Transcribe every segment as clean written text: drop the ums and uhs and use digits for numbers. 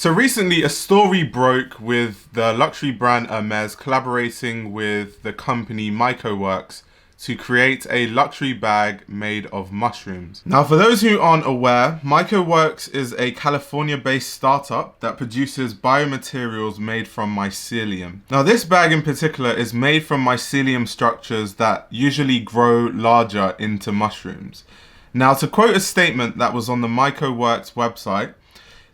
So recently a story broke with the luxury brand Hermes collaborating with the company MycoWorks to create a luxury bag made of mushrooms. Now, for those who aren't aware, MycoWorks is a California-based startup that produces biomaterials made from mycelium. Now, this bag in particular is made from mycelium structures that usually grow larger into mushrooms. Now, to quote a statement that was on the MycoWorks website,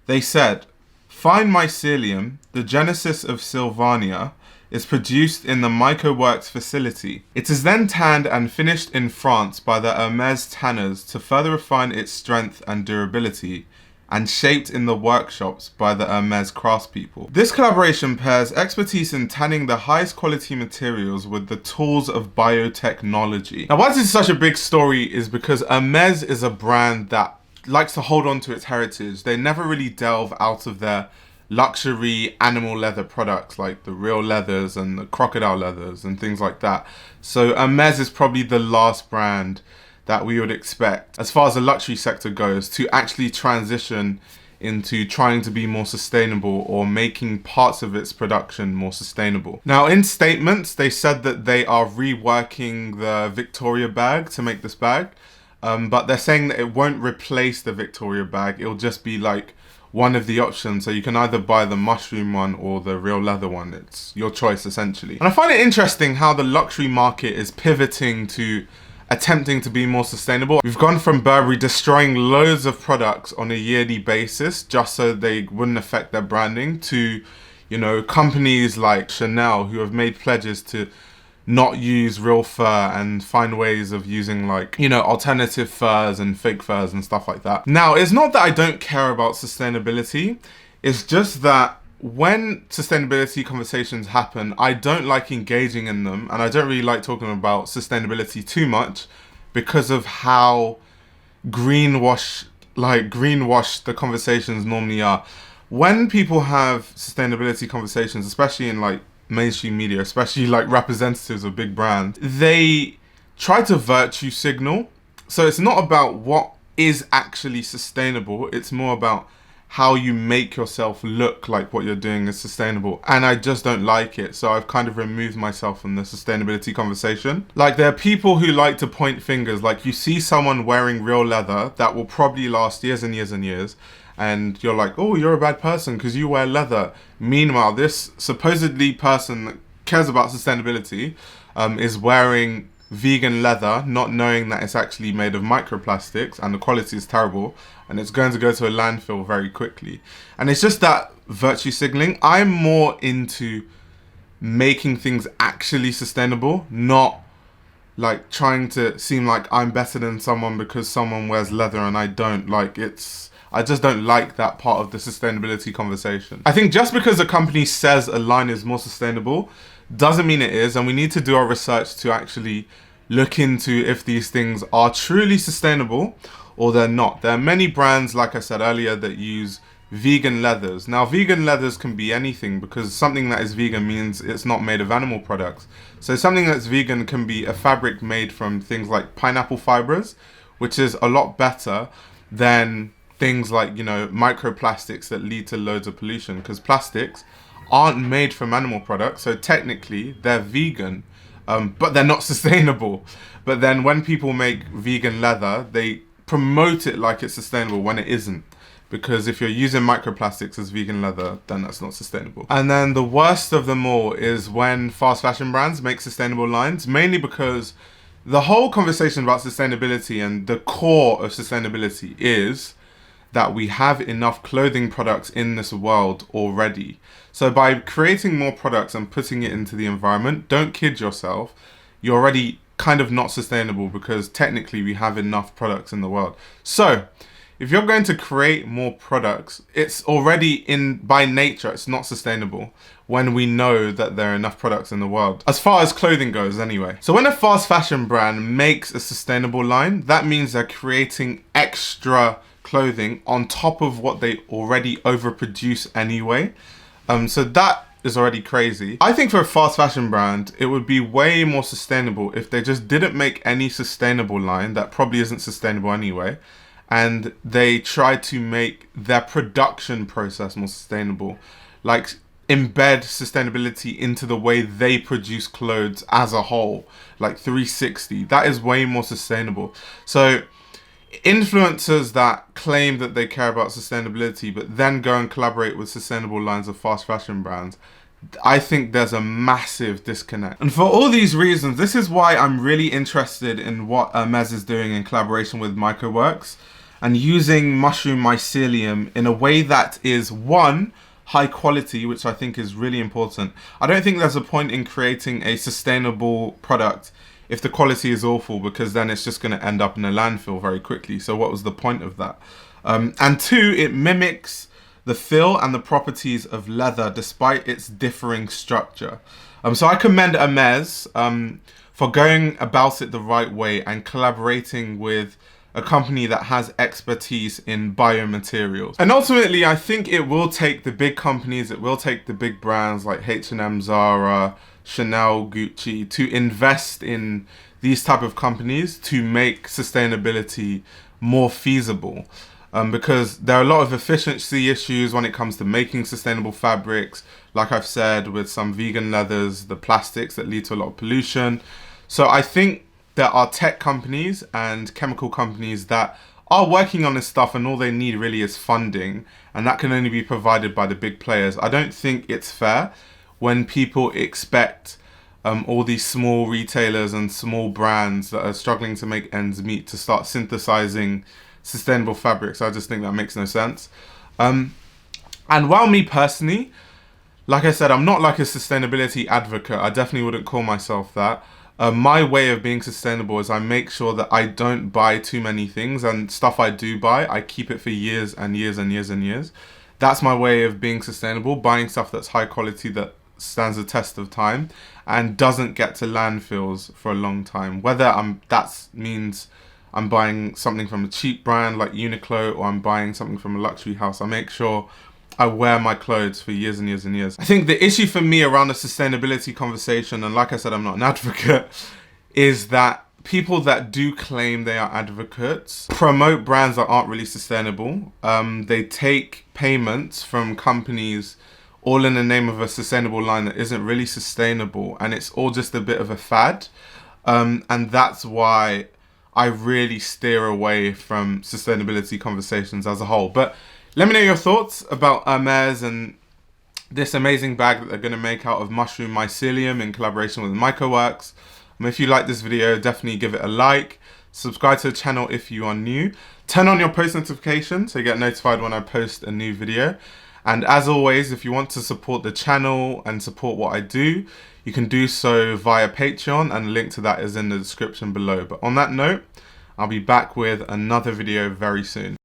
they said, "Fine mycelium, the genesis of sylvania, is produced in the MycoWorks facility. It is then tanned and finished in France by the Hermes tanners to further refine its strength and durability, and shaped in the workshops by the Hermes craftspeople." This collaboration pairs expertise in tanning the highest quality materials with the tools of biotechnology. Now, why this is such a big story is because Hermes is a brand that likes to hold on to its heritage. They never really delve out of their luxury animal leather products like the real leathers and the crocodile leathers and things like that. So Hermes is probably the last brand that we would expect, as far as the luxury sector goes, to actually transition into trying to be more sustainable or making parts of its production more sustainable. Now, in statements, they said that they are reworking the Victoria bag to make this bag, but they're saying that it won't replace the Victoria bag. It'll just be like one of the options, so you can either buy the mushroom one or the real leather one. It's your choice, essentially. And I find it interesting how the luxury market is pivoting to attempting to be more sustainable. We've gone from Burberry destroying loads of products on a yearly basis just so they wouldn't affect their branding to, you know, companies like Chanel who have made pledges to not use real fur and find ways of using, like, you know, alternative furs and fake furs and stuff like that. Now, it's not that I don't care about sustainability. It's just that when sustainability conversations happen, I don't like engaging in them, and I don't really like talking about sustainability too much because of how greenwashed the conversations normally are. When people have sustainability conversations, especially in like mainstream media, especially like representatives of big brands, they try to virtue signal. So it's not about what is actually sustainable, it's more about how you make yourself look like what you're doing is sustainable. And I just don't like it. So I've kind of removed myself from the sustainability conversation. Like, there are people who like to point fingers. Like, you see someone wearing real leather that will probably last years and years and years, and you're like, oh, you're a bad person because you wear leather. Meanwhile, this supposedly person that cares about sustainability is wearing vegan leather, not knowing that it's actually made of microplastics and the quality is terrible and it's going to go to a landfill very quickly. And it's just that virtue signaling. I'm more into making things actually sustainable, not like trying to seem like I'm better than someone because someone wears leather and I don't. Like, I just don't like that part of the sustainability conversation. I think just because a company says a line is more sustainable doesn't mean it is, and we need to do our research to actually look into if these things are truly sustainable or they're not. There are many brands, like I said earlier, that use vegan leathers. Now, vegan leathers can be anything because something that is vegan means it's not made of animal products. So something that's vegan can be a fabric made from things like pineapple fibers, which is a lot better than things like, you know, microplastics that lead to loads of pollution, because plastics aren't made from animal products, so technically they're vegan, but they're not sustainable. But then when people make vegan leather, they promote it like it's sustainable when it isn't, because if you're using microplastics as vegan leather, then that's not sustainable. And then the worst of them all is when fast fashion brands make sustainable lines, mainly because the whole conversation about sustainability and the core of sustainability is that we have enough clothing products in this world already. So by creating more products and putting it into the environment, don't kid yourself, you're already kind of not sustainable because technically we have enough products in the world. So if you're going to create more products, it's already by nature, it's not sustainable when we know that there are enough products in the world. As far as clothing goes anyway. So when a fast fashion brand makes a sustainable line, that means they're creating extra clothing on top of what they already overproduce anyway. So that is already crazy. I think for a fast fashion brand, it would be way more sustainable if they just didn't make any sustainable line that probably isn't sustainable anyway, and they try to make their production process more sustainable, like embed sustainability into the way they produce clothes as a whole, like 360. That is way more sustainable. So influencers that claim that they care about sustainability but then go and collaborate with sustainable lines of fast fashion brands, I think there's a massive disconnect. And for all these reasons, this is why I'm really interested in what Hermes is doing in collaboration with MycoWorks and using mushroom mycelium in a way that is, one, high quality, which I think is really important. I don't think there's a point in creating a sustainable product if the quality is awful, because then it's just going to end up in a landfill very quickly. So what was the point of that? And two, it mimics the feel and the properties of leather despite its differing structure. So I commend Hermes for going about it the right way and collaborating with a company that has expertise in biomaterials. And ultimately, I think it will take the big companies, it will take the big brands like H&M, Zara, Chanel, Gucci to invest in these type of companies to make sustainability more feasible. Because there are a lot of efficiency issues when it comes to making sustainable fabrics, like I've said, with some vegan leathers, the plastics that lead to a lot of pollution. So I think there are tech companies and chemical companies that are working on this stuff, and all they need really is funding, and that can only be provided by the big players. I don't think it's fair when people expect all these small retailers and small brands that are struggling to make ends meet to start synthesizing sustainable fabrics. I just think that makes no sense. And while me personally, like I said, I'm not like a sustainability advocate. I definitely wouldn't call myself that. My way of being sustainable is I make sure that I don't buy too many things, and stuff I do buy, I keep it for years and years and years and years. That's my way of being sustainable, buying stuff that's high quality, that stands the test of time and doesn't get to landfills for a long time. Whether that means I'm buying something from a cheap brand like Uniqlo, or I'm buying something from a luxury house, I make sure I wear my clothes for years and years and years. I think the issue for me around the sustainability conversation, and like I said, I'm not an advocate, is that people that do claim they are advocates promote brands that aren't really sustainable. They take payments from companies all in the name of a sustainable line that isn't really sustainable, and it's all just a bit of a fad. And that's why I really steer away from sustainability conversations as a whole. But let me know your thoughts about Hermes and this amazing bag that they're going to make out of mushroom mycelium in collaboration with MycoWorks. If you like this video, definitely give it a like. Subscribe to the channel if you are new. Turn on your post notifications so you get notified when I post a new video. And as always, if you want to support the channel and support what I do, you can do so via Patreon, and a link to that is in the description below. But on that note, I'll be back with another video very soon.